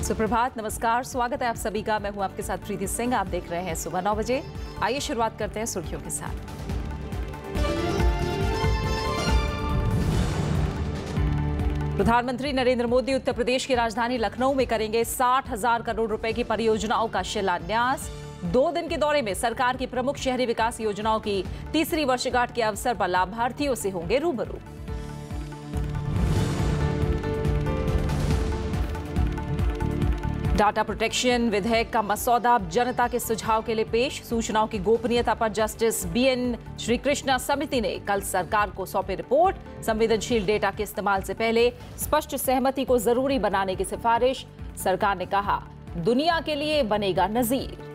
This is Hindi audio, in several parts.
सुप्रभात, नमस्कार, स्वागत है आप सभी का। मैं हूं आपके साथ प्रीति सिंह। आप देख रहे हैं सुबह 9 बजे। आइए शुरुआत करते हैं सुर्खियों के साथ। प्रधानमंत्री नरेंद्र मोदी उत्तर प्रदेश की राजधानी लखनऊ में करेंगे 60,000 करोड़ रुपए की परियोजनाओं का शिलान्यास। 2 दिन के दौरे में सरकार की प्रमुख शहरी विकास योजनाओं की तीसरी वर्षगांठ के अवसर पर लाभार्थियों से होंगे रूबरू। डाटा प्रोटेक्शन विधेयक का मसौदा जनता के सुझाव के लिए पेश। सूचनाओं की गोपनीयता पर जस्टिस BN श्रीकृष्णा समिति ने कल सरकार को सौंपी रिपोर्ट। संवेदनशील डेटा के इस्तेमाल से पहले स्पष्ट सहमति को जरूरी बनाने की सिफारिश। सरकार ने कहा, दुनिया के लिए बनेगा नजीर।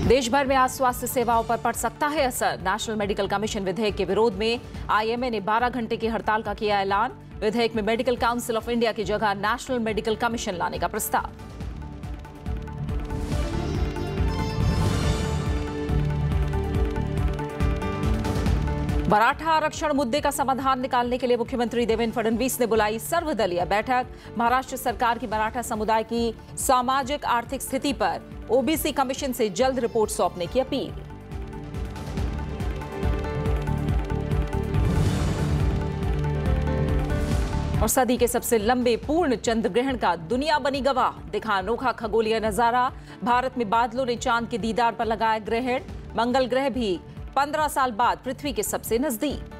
देश भर में आज स्वास्थ्य सेवाओं पर पड़ सकता है असर। नेशनल मेडिकल कमीशन विधेयक के विरोध में IMA ने 12 घंटे की हड़ताल का किया ऐलान। विधेयक में मेडिकल काउंसिल ऑफ इंडिया की जगह नेशनल मेडिकल कमीशन लाने का प्रस्ताव। मराठा आरक्षण मुद्दे का समाधान निकालने के लिए मुख्यमंत्री देवेंद्र फडणवीस ने बुलाई सर्वदलीय बैठक। महाराष्ट्र सरकार की मराठा समुदाय की सामाजिक आर्थिक स्थिति पर OBC कमीशन से जल्द रिपोर्ट सौंपने की अपील। और सदी के सबसे लंबे पूर्ण चंद्र ग्रहण का दुनिया बनी गवाह। दिखा अनोखा खगोलीय नजारा। भारत में बादलों ने चांद के दीदार पर लगाया ग्रहण। मंगल ग्रह भी 15 साल बाद पृथ्वी के सबसे नजदीक।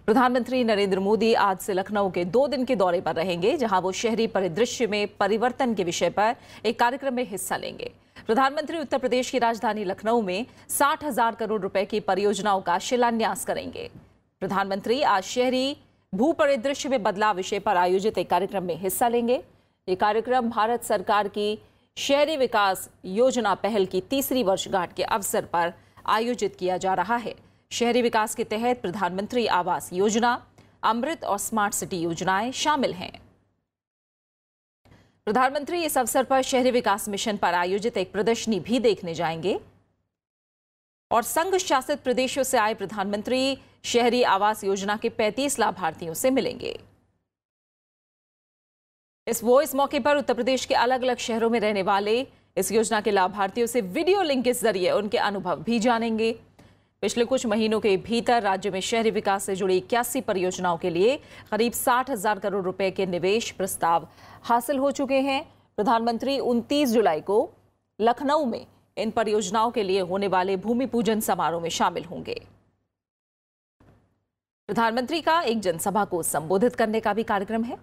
प्रधानमंत्री नरेंद्र मोदी आज से लखनऊ के 2 दिन के दौरे पर रहेंगे, जहां वो शहरी परिदृश्य में परिवर्तन के विषय पर एक कार्यक्रम में हिस्सा लेंगे। प्रधानमंत्री उत्तर प्रदेश की राजधानी लखनऊ में 60,000 करोड़ रुपए की परियोजनाओं का शिलान्यास करेंगे। प्रधानमंत्री आज शहरी भू परिदृश्य में बदलाव विषय पर आयोजित एक कार्यक्रम में हिस्सा लेंगे। ये कार्यक्रम भारत सरकार की शहरी विकास योजना पहल की तीसरी वर्षगांठ के अवसर पर आयोजित किया जा रहा है। शहरी विकास के तहत प्रधानमंत्री आवास योजना, अमृत और स्मार्ट सिटी योजनाएं शामिल हैं। प्रधानमंत्री इस अवसर पर शहरी विकास मिशन पर आयोजित एक प्रदर्शनी भी देखने जाएंगे और संघ शासित प्रदेशों से आए प्रधानमंत्री शहरी आवास योजना के 35 लाभार्थियों से मिलेंगे। इस मौके पर उत्तर प्रदेश के अलग अलग शहरों में रहने वाले इस योजना के लाभार्थियों से वीडियो लिंक के जरिए उनके अनुभव भी जानेंगे। पिछले कुछ महीनों के भीतर राज्य में शहरी विकास से जुड़ी 81 परियोजनाओं के लिए करीब 60,000 करोड़ रुपए के निवेश प्रस्ताव हासिल हो चुके हैं। प्रधानमंत्री 29 जुलाई को लखनऊ में इन परियोजनाओं के लिए होने वाले भूमि पूजन समारोह में शामिल होंगे। प्रधानमंत्री का एक जनसभा को संबोधित करने का भी कार्यक्रम है।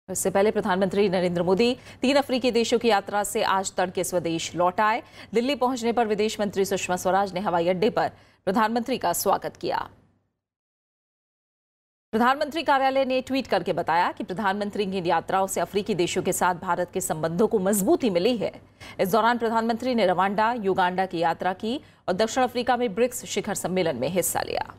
इससे पहले प्रधानमंत्री नरेंद्र मोदी 3 अफ्रीकी देशों की यात्रा से आज तड़के स्वदेश लौट आए। दिल्ली पहुंचने पर विदेश मंत्री सुषमा स्वराज ने हवाई अड्डे पर प्रधानमंत्री का स्वागत किया। प्रधानमंत्री कार्यालय ने ट्वीट करके बताया कि प्रधानमंत्री की यात्राओं से अफ्रीकी देशों के साथ भारत के संबंधों को मजबूती मिली है। इस दौरान प्रधानमंत्री ने रवांडा, युगांडा की यात्रा की और दक्षिण अफ्रीका में ब्रिक्स शिखर सम्मेलन में हिस्सा लिया।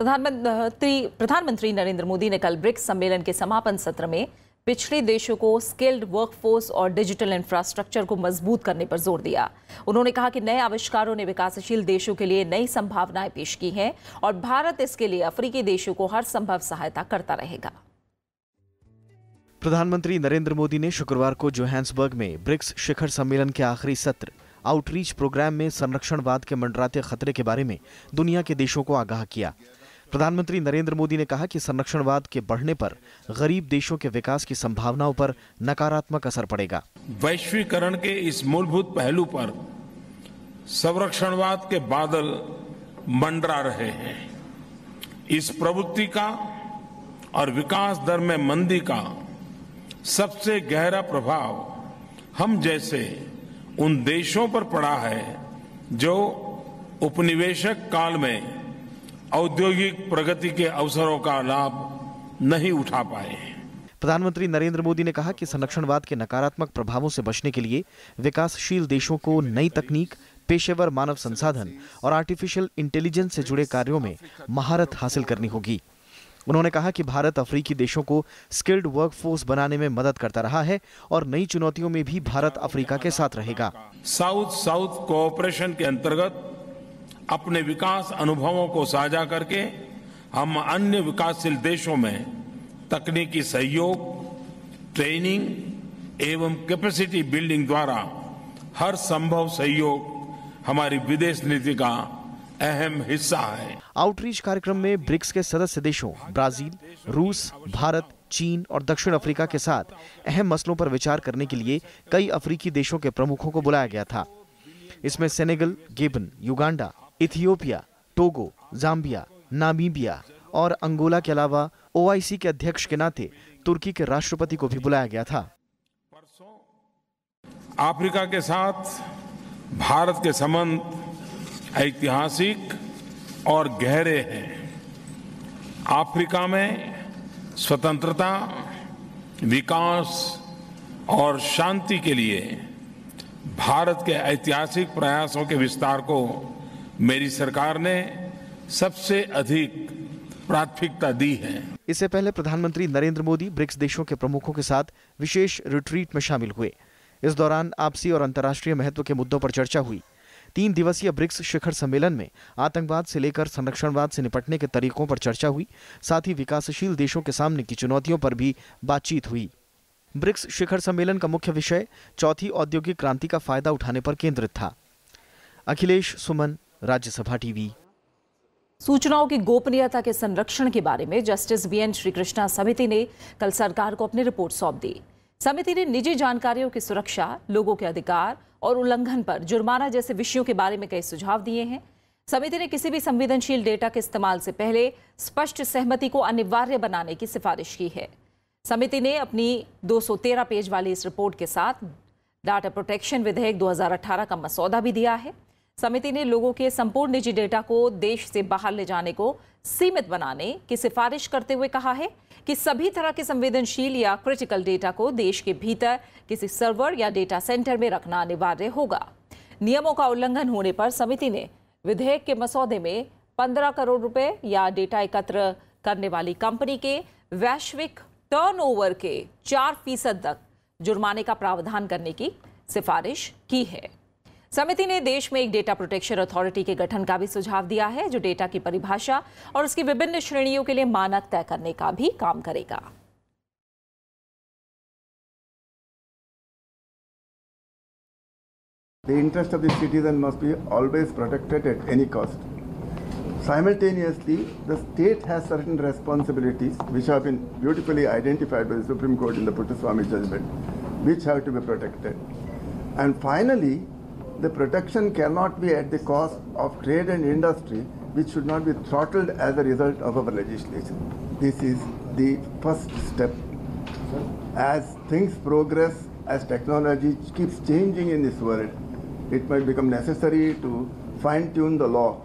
प्रधानमंत्री नरेंद्र मोदी ने कल ब्रिक्स सम्मेलन के समापन सत्र में पिछड़े देशों को स्किल्ड वर्कफोर्स और डिजिटल इंफ्रास्ट्रक्चर को मजबूत करने पर जोर दिया। उन्होंने कहा कि नए आविष्कारों ने विकासशील देशों के लिए नई संभावनाएं पेश की हैं और भारत इसके लिए अफ्रीकी देशों को हर संभव सहायता करता रहेगा। प्रधानमंत्री नरेंद्र मोदी ने शुक्रवार को जोहान्सबर्ग में ब्रिक्स शिखर सम्मेलन के आखिरी सत्र आउटरीच प्रोग्राम में संरक्षणवाद के मंडराते खतरे के बारे में दुनिया के देशों को आगाह किया। प्रधानमंत्री नरेंद्र मोदी ने कहा कि संरक्षणवाद के बढ़ने पर गरीब देशों के विकास की संभावनाओं पर नकारात्मक असर पड़ेगा। वैश्वीकरण के इस मूलभूत पहलू पर संरक्षणवाद के बादल मंडरा रहे हैं। इस प्रवृत्ति का और विकास दर में मंदी का सबसे गहरा प्रभाव हम जैसे उन देशों पर पड़ा है जो उपनिवेशक काल में औद्योगिक प्रगति के अवसरों का लाभ नहीं उठा पाए। प्रधानमंत्री नरेंद्र मोदी ने कहा कि संरक्षणवाद के नकारात्मक प्रभावों से बचने के लिए विकासशील देशों को नई तकनीक, पेशेवर मानव संसाधन और आर्टिफिशियल इंटेलिजेंस से जुड़े कार्यों में महारत हासिल करनी होगी। उन्होंने कहा कि भारत अफ्रीकी देशों को स्किल्ड वर्कफोर्स बनाने में मदद करता रहा है और नई चुनौतियों में भी भारत अफ्रीका के साथ रहेगा। साउथ साउथ कोऑपरेशन के अंतर्गत अपने विकास अनुभवों को साझा करके हम अन्य विकासशील देशों में तकनीकी सहयोग, ट्रेनिंग एवं कैपेसिटी बिल्डिंग द्वारा हर संभव सहयोग हमारी विदेश नीति का अहम हिस्सा है। आउटरीच कार्यक्रम में ब्रिक्स के सदस्य देशों ब्राजील, रूस, भारत, चीन और दक्षिण अफ्रीका के साथ अहम मसलों पर विचार करने के लिए कई अफ्रीकी देशों के प्रमुखों को बुलाया गया था। इसमें Senegal, Gabon, Uganda, Ethiopia, Togo, Zambia, Namibia और अंगोला के अलावा ओआईसी के अध्यक्ष के नाते तुर्की के राष्ट्रपति को भी बुलाया गया था। अफ्रीका के साथ भारत के संबंध ऐतिहासिक और गहरे हैं। अफ्रीका में स्वतंत्रता, विकास और शांति के लिए भारत के ऐतिहासिक प्रयासों के विस्तार को मेरी सरकार ने सबसे अधिक प्राथमिकता दी है। इससे पहले प्रधानमंत्री नरेंद्र मोदी ब्रिक्स देशों के प्रमुखों के साथ विशेष रिट्रीट में शामिल हुए। इस दौरान आपसी और अंतर्राष्ट्रीय महत्व के मुद्दों पर चर्चा हुई। 3 दिवसीय ब्रिक्स शिखर सम्मेलन में आतंकवाद से लेकर संरक्षणवाद से निपटने के तरीकों पर चर्चा हुई। साथ ही विकासशील देशों के सामने की चुनौतियों पर भी बातचीत हुई। ब्रिक्स शिखर सम्मेलन का मुख्य विषय चौथी औद्योगिक क्रांति का फायदा उठाने पर केंद्रित था। अखिलेश सुमन, राज्यसभा टीवी। सूचनाओं की गोपनीयता के संरक्षण के बारे में जस्टिस बीएन श्रीकृष्णा समिति ने कल सरकार को अपनी रिपोर्ट सौंप दी। समिति ने निजी जानकारियों की सुरक्षा, लोगों के अधिकार और उल्लंघन पर जुर्माना जैसे विषयों के बारे में कई सुझाव दिए हैं। समिति ने किसी भी संवेदनशील डेटा के इस्तेमाल से पहले स्पष्ट सहमति को अनिवार्य बनाने की सिफारिश की है। समिति ने अपनी 213 पेज वाली इस रिपोर्ट के साथ डाटा प्रोटेक्शन विधेयक 2018 का मसौदा भी दिया है। समिति ने लोगों के संपूर्ण निजी डेटा को देश से बाहर ले जाने को सीमित बनाने की सिफारिश करते हुए कहा है कि सभी तरह के संवेदनशील या क्रिटिकल डेटा को देश के भीतर किसी सर्वर या डेटा सेंटर में रखना अनिवार्य होगा। नियमों का उल्लंघन होने पर समिति ने विधेयक के मसौदे में 15 करोड़ रुपए या डेटा एकत्र करने वाली कंपनी के वैश्विक टर्नओवर के 4% तक जुर्माने का प्रावधान करने की सिफारिश की है। समिति ने देश में एक डेटा प्रोटेक्शन अथॉरिटी के गठन का भी सुझाव दिया है, जो डेटा की परिभाषा और उसकी विभिन्न श्रेणियों के लिए मानक तय करने का भी काम करेगा। The interest of the citizen must be always protected at any cost. Simultaneously, the state has certain responsibilities which have been beautifully identified by the Supreme Court in the Puttaswamy judgment, which have to be protected. And finally, the protection cannot be at the cost of trade and industry, which should not be throttled as a result of our legislation. This is the first step. As things progress, as technology keeps changing in this world, it might become necessary to fine-tune the law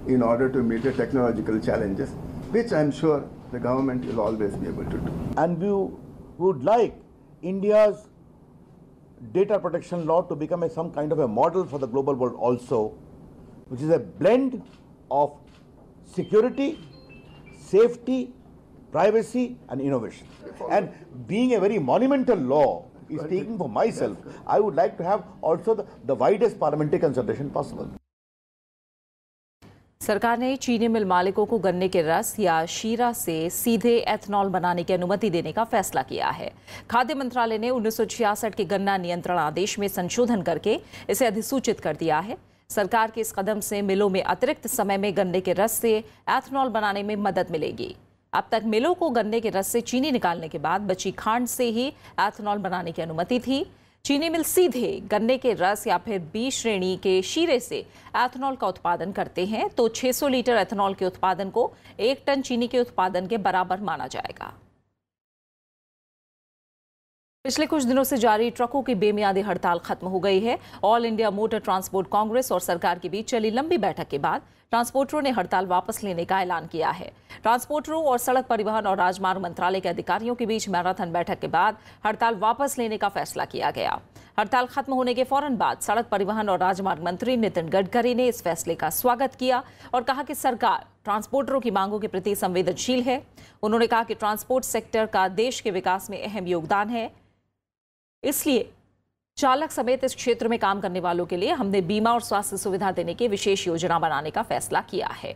in order to meet the technological challenges, which I'm sure the government will always be able to do. And we would like India's data protection law to become some kind of a model for the global world also, which is a blend of security, safety, privacy and innovation. And being a very monumental law is taking for myself, I would like to have also the widest parliamentary consultation possible. सरकार ने चीनी मिल मालिकों को गन्ने के रस या शीरा से सीधे एथनॉल बनाने की अनुमति देने का फैसला किया है। खाद्य मंत्रालय ने 1966 के गन्ना नियंत्रण आदेश में संशोधन करके इसे अधिसूचित कर दिया है। सरकार के इस कदम से मिलों में अतिरिक्त समय में गन्ने के रस से एथनॉल बनाने में मदद मिलेगी। अब तक मिलों को गन्ने के रस से चीनी निकालने के बाद बची खांड से ही एथनॉल बनाने की अनुमति थी। चीनी मिल सीधे गन्ने के रस या फिर बी श्रेणी के शीरे से एथनॉल का उत्पादन करते हैं तो 600 लीटर एथनॉल के उत्पादन को 1 टन चीनी के उत्पादन के बराबर माना जाएगा। पिछले कुछ दिनों से जारी ट्रकों की बेमियादी हड़ताल खत्म हो गई है। All India motor transport Congress और सरकार के बीच चली लंबी बैठक के बाद ट्रांसपोर्टरों ने हड़ताल वापस लेने का ऐलान किया है। ट्रांसपोर्टरों और सड़क परिवहन और राजमार्ग मंत्रालय के अधिकारियों के बीच मैराथन बैठक के बाद हड़ताल वापस लेने का फैसला किया गया। हड़ताल खत्म होने के फौरन बाद सड़क परिवहन और राजमार्ग मंत्री नितिन गडकरी ने इस फैसले का स्वागत किया और कहा कि सरकार ट्रांसपोर्टरों की मांगों के प्रति संवेदनशील है। उन्होंने कहा कि ट्रांसपोर्ट सेक्टर का देश के विकास में अहम योगदान है, इसलिए चालक समेत इस क्षेत्र में काम करने वालों के लिए हमने बीमा और स्वास्थ्य सुविधा देने की विशेष योजना बनाने का फैसला किया है।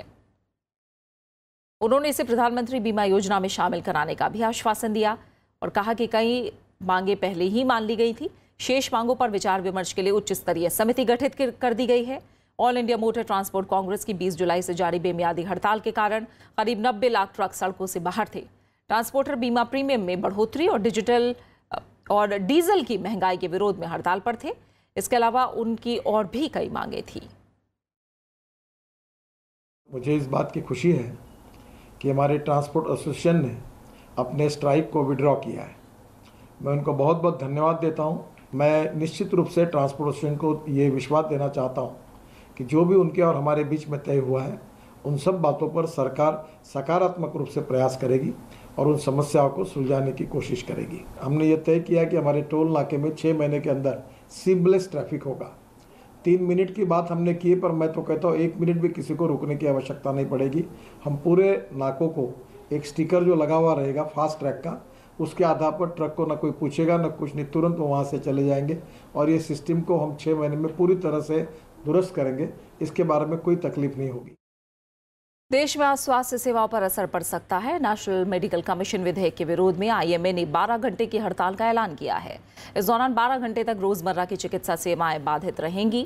उन्होंने इसे प्रधानमंत्री बीमा योजना में शामिल कराने का भी आश्वासन दिया और कहा कि कई मांगे पहले ही मान ली गई थी। शेष मांगों पर विचार विमर्श के लिए उच्च स्तरीय समिति गठित कर दी गई है। All India motor transport Congress की 20 जुलाई से जारी बेमियादी हड़ताल के कारण करीब 90 लाख ट्रक सड़कों से बाहर थे। ट्रांसपोर्टर बीमा प्रीमियम में बढ़ोतरी और डीजल की महंगाई के विरोध में हड़ताल पर थे। इसके अलावा उनकी और भी कई मांगे थी। मुझे इस बात की खुशी है कि हमारे ट्रांसपोर्ट एसोसिएशन ने अपने स्ट्राइक को विड्रॉ किया है। मैं उनको बहुत बहुत धन्यवाद देता हूं। मैं निश्चित रूप से ट्रांसपोर्ट एसोसिएशन को ये विश्वास देना चाहता हूं कि जो भी उनके और हमारे बीच में तय हुआ है उन सब बातों पर सरकार सकारात्मक रूप से प्रयास करेगी और उन समस्याओं को सुलझाने की कोशिश करेगी। हमने ये तय किया कि हमारे टोल नाके में 6 महीने के अंदर सीमलेस ट्रैफिक होगा। 3 मिनट की बात हमने की, पर मैं तो कहता हूँ 1 मिनट भी किसी को रुकने की आवश्यकता नहीं पड़ेगी। हम पूरे नाकों को एक स्टिकर जो लगा हुआ रहेगा फास्ट ट्रैक का, उसके आधार पर ट्रक को ना कोई पूछेगा ना कुछ नहीं, तुरंत वो वहाँ से चले जाएंगे और ये सिस्टम को हम 6 महीने में पूरी तरह से दुरुस्त करेंगे। इसके बारे में कोई तकलीफ नहीं होगी। देश में आज स्वास्थ्य सेवाओं पर असर पड़ सकता है। नेशनल मेडिकल कमीशन विधेयक के विरोध में आईएमए ने 12 घंटे की हड़ताल का ऐलान किया है। इस दौरान 12 घंटे तक रोजमर्रा की चिकित्सा सेवाएं बाधित रहेंगी।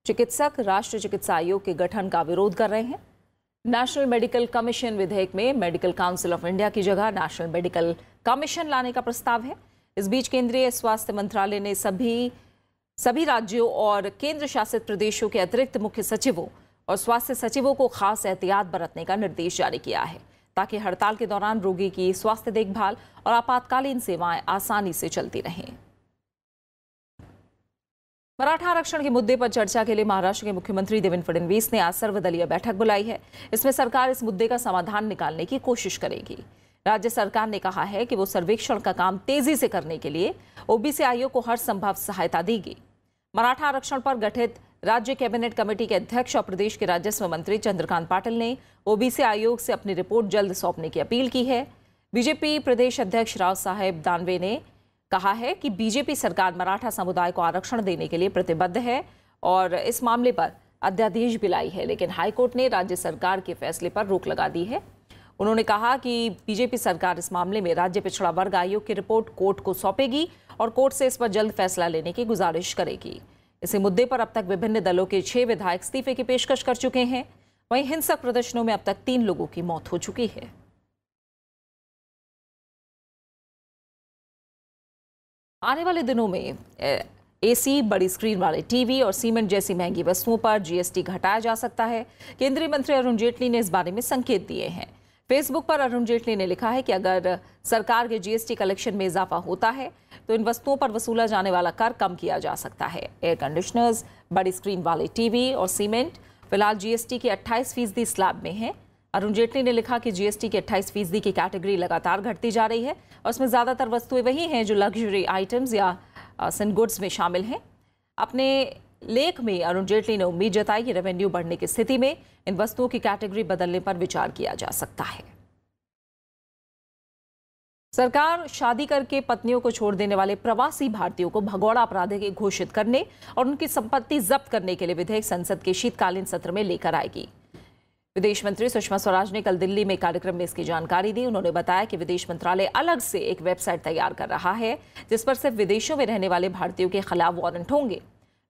चिकित्सक राष्ट्रीय चिकित्सा आयोग के गठन का विरोध कर रहे हैं। नेशनल मेडिकल कमीशन विधेयक में मेडिकल काउंसिल ऑफ इंडिया की जगह नेशनल मेडिकल कमीशन लाने का प्रस्ताव है। इस बीच केंद्रीय स्वास्थ्य मंत्रालय ने सभी राज्यों और केंद्र शासित प्रदेशों के अतिरिक्त मुख्य सचिवों और स्वास्थ्य सचिवों को खास एहतियात बरतने का निर्देश जारी किया है ताकि हड़ताल के दौरान रोगी की स्वास्थ्य देखभाल और आपातकालीन सेवाएं आसानी से चलती रहें। मराठा आरक्षण के मुद्दे पर चर्चा के लिए महाराष्ट्र के मुख्यमंत्री देवेंद्र फडणवीस ने आज सर्वदलीय बैठक बुलाई है। इसमें सरकार इस मुद्दे का समाधान निकालने की कोशिश करेगी। राज्य सरकार ने कहा है कि वो सर्वेक्षण का काम तेजी से करने के लिए ओबीसी आयोग को हर संभव सहायता देगी। मराठा आरक्षण पर गठित राज्य कैबिनेट कमेटी के अध्यक्ष और प्रदेश के राजस्व मंत्री चंद्रकांत पाटिल ने ओबीसी आयोग से अपनी रिपोर्ट जल्द सौंपने की अपील की है। बीजेपी प्रदेश अध्यक्ष राव साहेब दानवे ने कहा है कि बीजेपी सरकार मराठा समुदाय को आरक्षण देने के लिए प्रतिबद्ध है और इस मामले पर अध्यादेश भी लाई है, लेकिन हाईकोर्ट ने राज्य सरकार के फैसले पर रोक लगा दी है। उन्होंने कहा कि बीजेपी सरकार इस मामले में राज्य पिछड़ा वर्ग आयोग की रिपोर्ट कोर्ट को सौंपेगी और कोर्ट से इस पर जल्द फैसला लेने की गुजारिश करेगी। इसी मुद्दे पर अब तक विभिन्न दलों के 6 विधायक इस्तीफे की पेशकश कर चुके हैं। वहीं हिंसक प्रदर्शनों में अब तक 3 लोगों की मौत हो चुकी है। आने वाले दिनों में एसी, बड़ी स्क्रीन वाले टीवी और सीमेंट जैसी महंगी वस्तुओं पर जीएसटी घटाया जा सकता है। केंद्रीय मंत्री अरुण जेटली ने इस बारे में संकेत दिए हैं। फेसबुक पर अरुण जेटली ने लिखा है कि अगर सरकार के जीएसटी कलेक्शन में इजाफा होता है तो इन वस्तुओं पर वसूला जाने वाला कर कम किया जा सकता है। एयर कंडीशनर्स, बड़ी स्क्रीन वाले टीवी और सीमेंट फिलहाल जीएसटी की 28% स्लैब में है। अरुण जेटली ने लिखा कि जीएसटी की 28% की कैटेगरी लगातार घटती जा रही है और इसमें ज़्यादातर वस्तुएं वही हैं जो लग्जरी आइटम्स या सिन गुड्स में शामिल हैं। अपने लेख में अरुण जेटली ने उम्मीद जताई कि रेवेन्यू बढ़ने की स्थिति में इन वस्तुओं की कैटेगरी बदलने पर विचार किया जा सकता है। सरकार शादी करके पत्नियों को छोड़ देने वाले प्रवासी भारतीयों को भगोड़ा अपराधी घोषित करने और उनकी संपत्ति जब्त करने के लिए विधेयक संसद के शीतकालीन सत्र में लेकर आएगी। विदेश मंत्री सुषमा स्वराज ने कल दिल्ली में कार्यक्रम में इसकी जानकारी दी। उन्होंने बताया कि विदेश मंत्रालय अलग से एक वेबसाइट तैयार कर रहा है जिस पर सिर्फ विदेशों में रहने वाले भारतीयों के खिलाफ वारंट होंगे।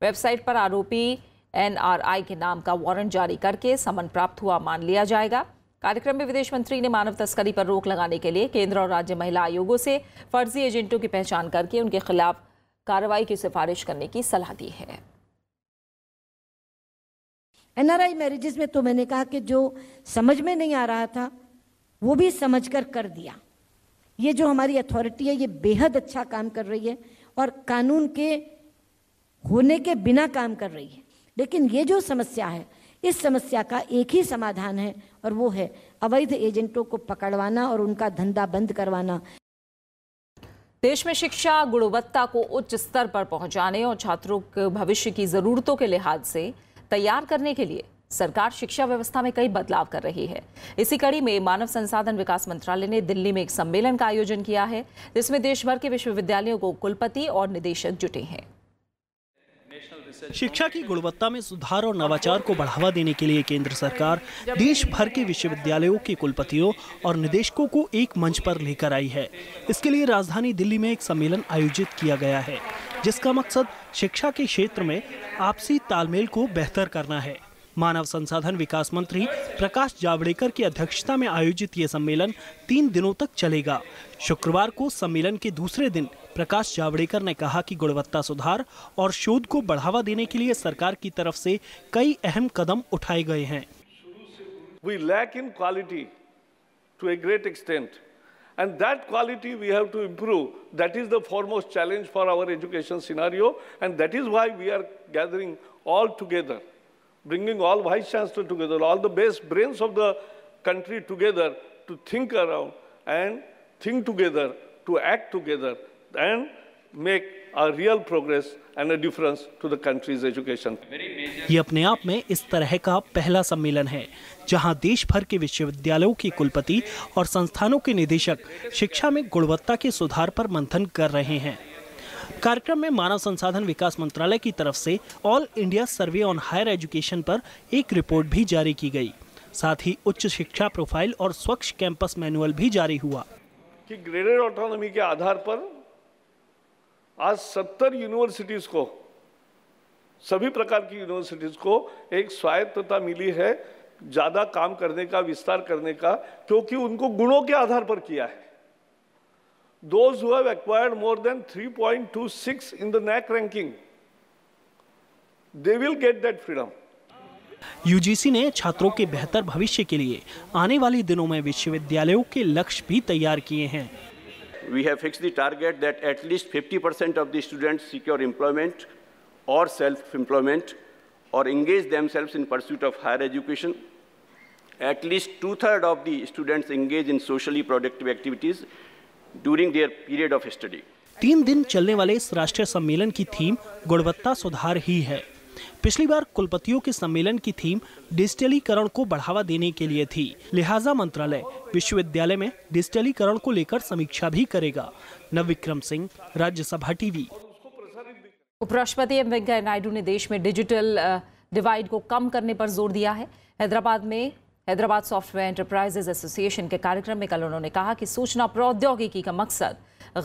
वेबसाइट पर आरोपी एनआरआई के नाम का वारंट जारी करके समन प्राप्त हुआ मान लिया जाएगा। कार्यक्रम में विदेश मंत्री ने मानव तस्करी पर रोक लगाने के लिए केंद्र और राज्य महिला आयोगों से फर्जी एजेंटों की पहचान करके उनके खिलाफ कार्रवाई की सिफारिश करने की सलाह दी है। एनआरआई मैरिजेस में तो मैंने कहा कि जो समझ में नहीं आ रहा था वो भी समझकर कर दिया। ये जो हमारी अथॉरिटी है ये बेहद अच्छा काम कर रही है और कानून के होने के बिना काम कर रही है। लेकिन ये जो समस्या है इस समस्या का एक ही समाधान है और वो है अवैध एजेंटों को पकड़वाना और उनका धंधा बंद करवाना। देश में शिक्षा गुणवत्ता को उच्च स्तर पर पहुंचाने और छात्रों के भविष्य की जरूरतों के लिहाज से तैयार करने के लिए सरकार शिक्षा व्यवस्था में कई बदलाव कर रही है। इसी कड़ी में मानव संसाधन विकास मंत्रालय ने दिल्ली में एक सम्मेलन का आयोजन किया है, जिसमें देश भर के विश्वविद्यालयों को कुलपति और निदेशक जुटे हैं। शिक्षा की गुणवत्ता में सुधार और नवाचार को बढ़ावा देने के लिए केंद्र सरकार देश भर के विश्वविद्यालयों के कुलपतियों और निदेशकों को एक मंच पर लेकर आई है। इसके लिए राजधानी दिल्ली में एक सम्मेलन आयोजित किया गया है, जिसका मकसद शिक्षा के क्षेत्र में आपसी तालमेल को बेहतर करना है। मानव संसाधन विकास मंत्री प्रकाश जावड़ेकर की अध्यक्षता में आयोजित ये सम्मेलन 3 दिनों तक चलेगा। शुक्रवार को सम्मेलन के दूसरे दिन प्रकाश जावड़ेकर ने कहा कि गुणवत्ता सुधार और शोध को बढ़ावा देने के लिए सरकार की तरफ से कई अहम कदम उठाए गए हैं। We lack in quality to a great extent, and that quality we have to improve. That is the foremost challenge for our education scenario, and that is why we are gathering all together, bringing all vice chancellors together, all the best brains of the country together to think around and think together, to act together, and make a real progress and a difference to the country's education. ये अपने आप में इस तरह का पहला सम्मेलन है, जहां देश भर के विश्वविद्यालयों के कुलपति और संस्थानों के निदेशक शिक्षा में गुणवत्ता के सुधार पर मंथन कर रहे हैं। कार्यक्रम में मानव संसाधन विकास मंत्रालय की तरफ से all India survey on higher education पर एक रिपोर्ट भी जारी की गई। साथ ही उच्च शिक्षा प्रोफाइल और स्वच्छ कैंपस मैनुअल भी जारी हुआ। कि ग्रेडेड ऑटोनॉमी के आधार पर आज 70 यूनिवर्सिटीज को, सभी प्रकार की यूनिवर्सिटीज को एक स्वायत्तता मिली है ज्यादा काम करने का, विस्तार करने का, क्योंकि उनको गुणों के आधार पर किया है। Those who have acquired more than 3.26 in the NAAC ranking, they will get that freedom. UGC ने छात्रों के बेहतर भविष्य के लिए आने वाले दिनों में विश्वविद्यालयों के लक्ष्य भी तैयार किए हैं। We have fixed the target that at least 50% of the students secure employment or self-employment or engage themselves in pursuit of higher education. At least 2/3 of the students engage in socially productive activities during their period of study. 3 दिन चलने वाले इस राष्ट्रीय सम्मेलन की थीम गुणवत्ता सुधार ही है। पिछली बार कुलपतियों के सम्मेलन की थीम डिजिटलीकरण को बढ़ावा देने के लिए थी, लिहाजा मंत्रालय विश्वविद्यालय में डिजिटलीकरण को लेकर समीक्षा भी करेगा। नवविक्रम सिंह, राज्यसभा टीवी। उपराष्ट्रपति एम वेंकैया नायडू ने देश में डिजिटल डिवाइड को कम करने पर जोर दिया है। हैदराबाद सॉफ्टवेयर एंटरप्राइजेज एसोसिएशन के कार्यक्रम में कल उन्होंने कहा कि सूचना प्रौद्योगिकी का मकसद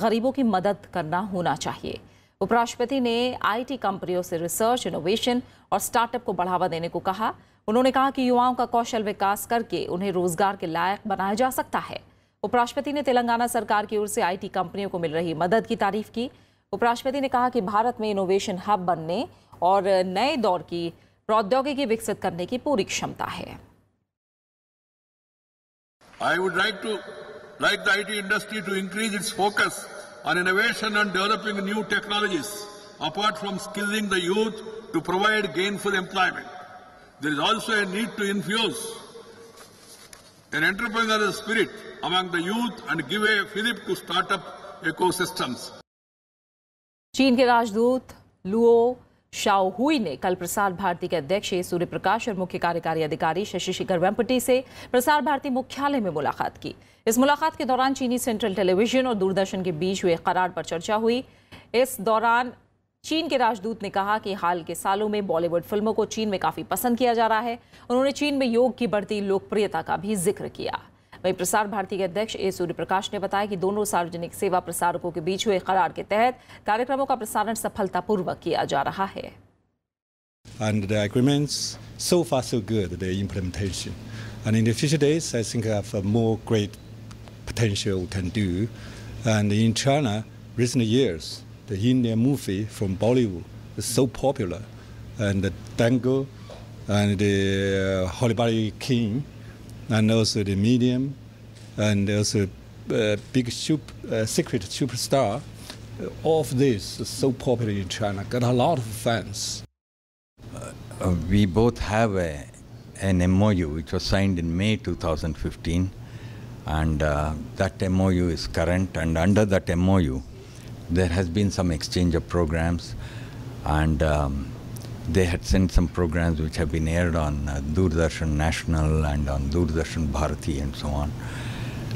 गरीबों की मदद करना होना चाहिए। उपराष्ट्रपति ने आईटी कंपनियों से रिसर्च, इनोवेशन और स्टार्टअप को बढ़ावा देने को कहा। उन्होंने कहा कि युवाओं का कौशल विकास करके उन्हें रोजगार के लायक बनाया जा सकता है। उपराष्ट्रपति ने तेलंगाना सरकार की ओर से आईटी कंपनियों को मिल रही मदद की तारीफ की। उपराष्ट्रपति ने कहा कि भारत में इनोवेशन हब बनने और नए दौर की प्रौद्योगिकी विकसित करने की पूरी क्षमता है। I would like the IT industry to increase its focus on innovation and developing new technologies, apart from skilling the youth to provide gainful employment. There is also a need to infuse an entrepreneurial spirit among the youth and give a fillip to startup ecosystems. चीन के राजदूत लुओ शाओहुई ने कल प्रसार भारती के अध्यक्ष सूर्य प्रकाश और मुख्य कार्यकारी अधिकारी शशि शेखर वेम्पटी से प्रसार भारती मुख्यालय में मुलाकात की। इस मुलाकात के दौरान चीनी सेंट्रल टेलीविजन और दूरदर्शन के बीच हुए करार पर चर्चा हुई। इस दौरान चीन के राजदूत ने कहा कि हाल के सालों में बॉलीवुड फिल्मों को चीन में काफी पसंद किया जा रहा है। उन्होंने चीन में योग की बढ़ती लोकप्रियता का भी जिक्र किया। वहीं प्रसार भारती के अध्यक्ष सूर्य प्रकाश ने बताया कि दोनों सार्वजनिक सेवा प्रसारकों के बीच हुए करार के तहत कार्यक्रमों का प्रसारण सफलतापूर्वक किया जा रहा है। And the agreements so far so good, the implementation. And in the future days, I think I have more great potential we can do. And in China, recent years, the Indian movie from Bollywood is so popular, and the Dango and the Hollywood King. And also the medium, and also big secret superstar. All of this is so popular in China, got a lot of fans. We both have a an MOU which was signed in May 2015, and that MOU is current, and under that MOU there has been some exchange of programs, and they had sent some programs which have been aired on Doordarshan National and on Doordarshan Bharati and so on,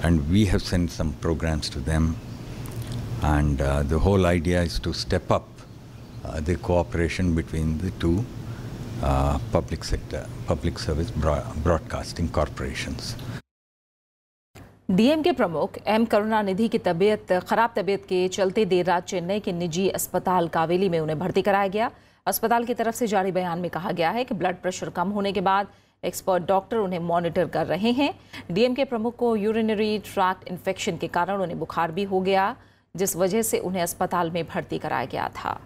and we have sent some programs to them, and the whole idea is to step up the cooperation between the two public service broadcasting corporations. DM के प्रमुख एम करुणानिधि की खराब तबीयत के चलते देर रात चेन्नई के निजी अस्पताल कावेली में उन्हें भर्ती कराया गया। अस्पताल की तरफ से जारी बयान में कहा गया है कि ब्लड प्रेशर कम होने के बाद एक्सपर्ट डॉक्टर उन्हें मॉनिटर कर रहे हैं। डीएम के प्रमुख को यूरिनरी ट्रैक्ट इन्फेक्शन के कारण उन्हें बुखार भी हो गया, जिस वजह से उन्हें अस्पताल में भर्ती कराया गया था।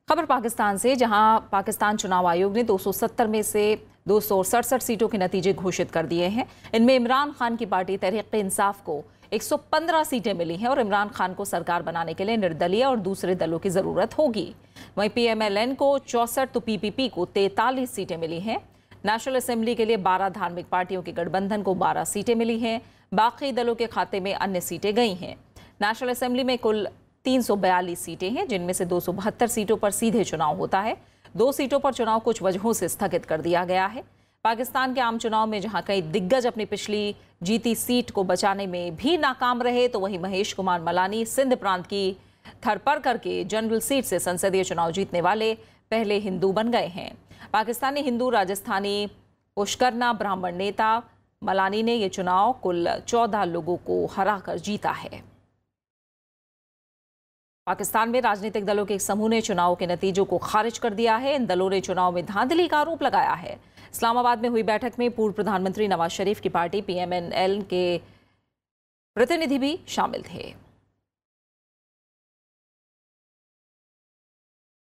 खबर पाकिस्तान से, जहां पाकिस्तान चुनाव आयोग ने 270 में से 267 सीटों के नतीजे घोषित कर दिए हैं। इनमें इमरान खान की पार्टी तहरीक-ए-इंसाफ को 115 सीटें मिली हैं और इमरान खान को सरकार बनाने के लिए निर्दलीय और दूसरे दलों की जरूरत होगी। वहीं पीएमएलएन को 64 तो पीपीपी को 43 सीटें मिली हैं। नेशनल असेंबली के लिए 12 धार्मिक पार्टियों के गठबंधन को 12 सीटें मिली हैं। बाकी दलों के खाते में अन्य सीटें गई हैं। नेशनल असेंबली में कुल 342 सीटें हैं, जिनमें से 272 सीटों पर सीधे चुनाव होता है। 2 सीटों पर चुनाव कुछ वजहों से स्थगित कर दिया गया है। पाकिस्तान के आम चुनाव में जहां कई दिग्गज अपनी पिछली जीती सीट को बचाने में भी नाकाम रहे, तो वहीं महेश कुमार मलानी सिंध प्रांत की थरपरकर के जनरल सीट से संसदीय चुनाव जीतने वाले पहले हिंदू बन गए हैं। पाकिस्तानी हिंदू राजस्थानी पुष्करना ब्राह्मण नेता मलानी ने यह चुनाव कुल 14 लोगों को हराकर जीता है। पाकिस्तान में राजनीतिक दलों के एक समूह ने चुनाव के नतीजों को खारिज कर दिया है। इन दलों ने चुनाव में धांधली का आरोप लगाया है। इस्लामाबाद में हुई बैठक में पूर्व प्रधानमंत्री नवाज शरीफ की पार्टी पीएमएनएल के प्रतिनिधि भी शामिल थे।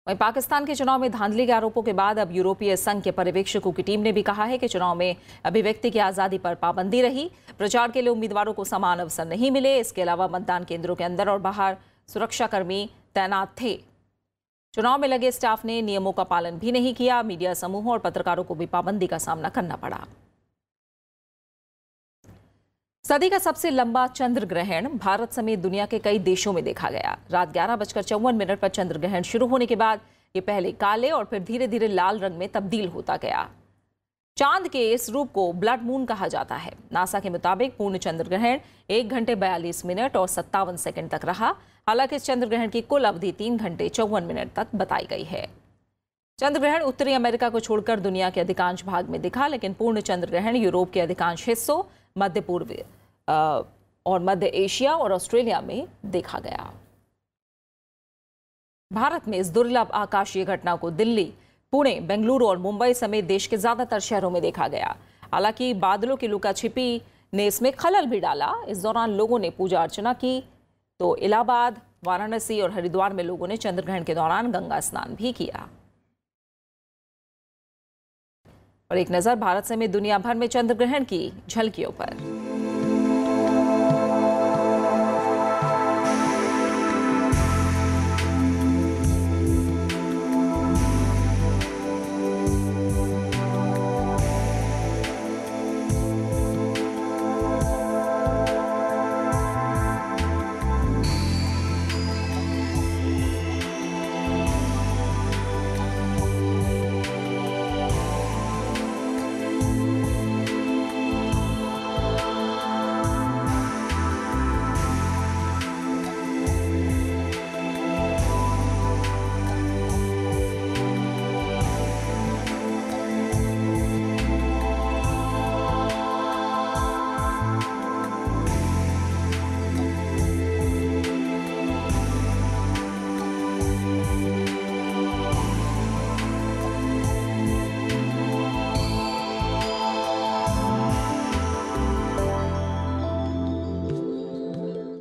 वहीं पाकिस्तान के चुनाव में धांधली के आरोपों के बाद अब यूरोपीय संघ के पर्यवेक्षकों की टीम ने भी कहा है कि चुनाव में अभिव्यक्ति की आजादी पर पाबंदी रही। प्रचार के लिए उम्मीदवारों को समान अवसर नहीं मिले। इसके अलावा मतदान केंद्रों के अंदर और बाहर सुरक्षाकर्मी तैनात थे। चुनाव में लगे स्टाफ ने नियमों का पालन भी नहीं किया। मीडिया समूहों और पत्रकारों को भी पाबंदी का सामना करना पड़ा। सदी का सबसे लंबा चंद्र ग्रहण भारत समेत दुनिया के कई देशों में देखा गया। रात 11:54 पर चंद्र ग्रहण शुरू होने के बाद ये पहले काले और फिर धीरे धीरे लाल रंग में तब्दील होता गया। चांद के इस रूप को ब्लड मून कहा जाता है। नासा के मुताबिक पूर्ण चंद्र ग्रहण 1 घंटे 42 मिनट और 57 सेकंड तक रहा। हालांकि इस चंद्र ग्रहण की कुल अवधि 3 घंटे 54 मिनट तक बताई गई है। चंद्र ग्रहण उत्तरी अमेरिका को छोड़कर दुनिया के अधिकांश भाग में दिखा, लेकिन पूर्ण चंद्र ग्रहण यूरोप के अधिकांश हिस्सों, मध्य पूर्व और मध्य एशिया और ऑस्ट्रेलिया में देखा गया। भारत में इस दुर्लभ आकाशीय घटना को दिल्ली, पुणे, बेंगलुरु और मुंबई समेत देश के ज्यादातर शहरों में देखा गया। हालांकि बादलों की लुका छिपी ने इसमें खलल भी डाला। इस दौरान लोगों ने पूजा अर्चना की, तो इलाहाबाद, वाराणसी और हरिद्वार में लोगों ने चंद्र ग्रहण के दौरान गंगा स्नान भी किया। और एक नजर भारत समेत दुनिया भर में चंद्र ग्रहण की झलकियों पर।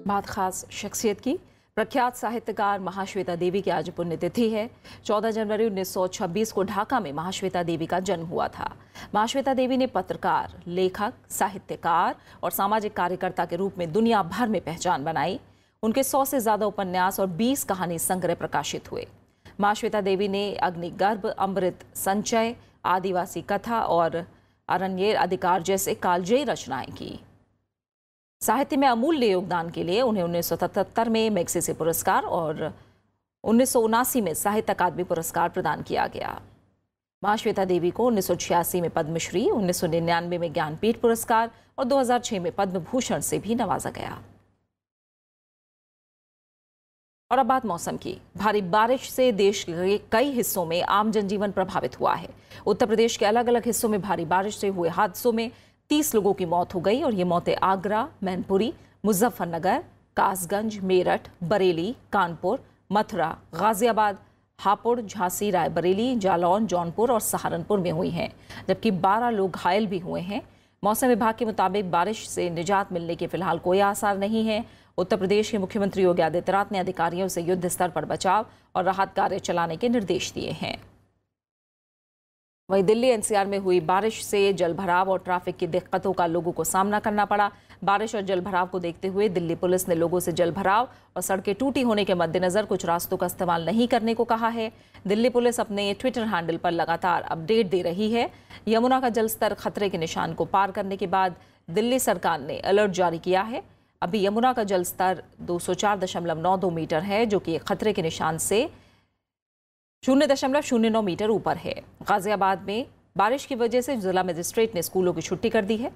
बात खास शख्सियत की। प्रख्यात साहित्यकार महाश्वेता देवी की आज पुण्यतिथि है। 14 जनवरी 1926 को ढाका में महाश्वेता देवी का जन्म हुआ था। महाश्वेता देवी ने पत्रकार, लेखक, साहित्यकार और सामाजिक कार्यकर्ता के रूप में दुनिया भर में पहचान बनाई। उनके 100 से ज्यादा उपन्यास और 20 कहानी संग्रह प्रकाशित हुए। मां श्वेता देवी ने अग्निगर्भ, अमृत संचय, आदिवासी कथा और अरण्येर अधिकार जैसे कालजयी रचनाएं की। साहित्य में अमूल्य योगदान के लिए उन्हें 1977 में मैग्सेसे पुरस्कार और 1979 में साहित्य अकादमी पुरस्कार प्रदान किया गया। मां श्वेता देवी को 1986 में पद्मश्री, 1999 में ज्ञानपीठ पुरस्कार और 2006 में पद्म भूषण से भी नवाजा गया। और अब बात मौसम की। भारी बारिश से देश के कई हिस्सों में आम जनजीवन प्रभावित हुआ है। उत्तर प्रदेश के अलग अलग हिस्सों में भारी बारिश से हुए हादसों में 30 लोगों की मौत हो गई और ये मौतें आगरा, मैनपुरी, मुजफ्फरनगर, कासगंज, मेरठ, बरेली, कानपुर, मथुरा, गाजियाबाद, हापुड़, झांसी, रायबरेली, जालौन, जौनपुर और सहारनपुर में हुई हैं, जबकि 12 लोग घायल भी हुए हैं। मौसम विभाग के मुताबिक बारिश से निजात मिलने के फिलहाल कोई आसार नहीं है। उत्तर प्रदेश के मुख्यमंत्री योगी आदित्यनाथ ने अधिकारियों से युद्ध स्तर पर बचाव और राहत कार्य चलाने के निर्देश दिए हैं। वहीं दिल्ली एनसीआर में हुई बारिश से जलभराव और ट्रैफिक की दिक्कतों का लोगों को सामना करना पड़ा। बारिश और जलभराव को देखते हुए दिल्ली पुलिस ने लोगों से जलभराव और सड़कें टूटी होने के मद्देनजर कुछ रास्तों का इस्तेमाल नहीं करने को कहा है। दिल्ली पुलिस अपने ट्विटर हैंडल पर लगातार अपडेट दे रही है। यमुना का जलस्तर खतरे के निशान को पार करने के बाद दिल्ली सरकार ने अलर्ट जारी किया है। अभी यमुना का जलस्तर 204.92 मीटर है, जो कि खतरे के निशान से 0.09 मीटर ऊपर है। गाजियाबाद में बारिश की वजह से जिला मजिस्ट्रेट ने स्कूलों की छुट्टी कर दी है।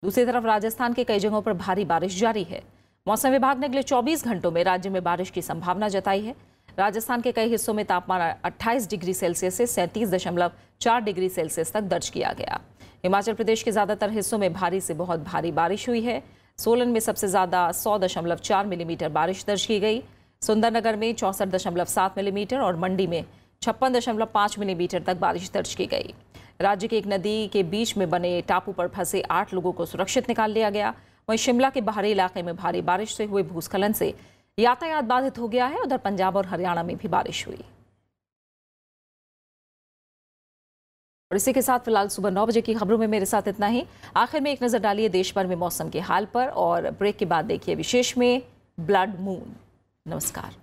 दूसरी तरफ राजस्थान के कई जगहों पर भारी बारिश जारी है। मौसम विभाग ने अगले 24 घंटों में राज्य में बारिश की संभावना जताई है। राजस्थान के कई हिस्सों में तापमान 28 डिग्री सेल्सियस से 37.4 डिग्री सेल्सियस तक दर्ज किया गया। हिमाचल प्रदेश के ज्यादातर हिस्सों में भारी से बहुत भारी बारिश हुई है। सोलन में सबसे ज्यादा 100.4 मिलीमीटर बारिश दर्ज की गई। सुंदरनगर में 64.7 मिलीमीटर और मंडी में 56.5 मिलीमीटर तक बारिश दर्ज की गई। राज्य की एक नदी के बीच में बने टापू पर फंसे 8 लोगों को सुरक्षित निकाल लिया गया। वहीं शिमला के बाहरी इलाके में भारी बारिश से हुए भूस्खलन से यातायात बाधित हो गया है। उधर पंजाब और हरियाणा में भी बारिश हुई। और इसी के साथ फिलहाल सुबह 9 बजे की खबरों में मेरे साथ इतना ही। आखिर में एक नजर डालिए देश भर में मौसम के हाल पर और ब्रेक के बाद देखिए विशेष में ब्लड मून। नमस्कार।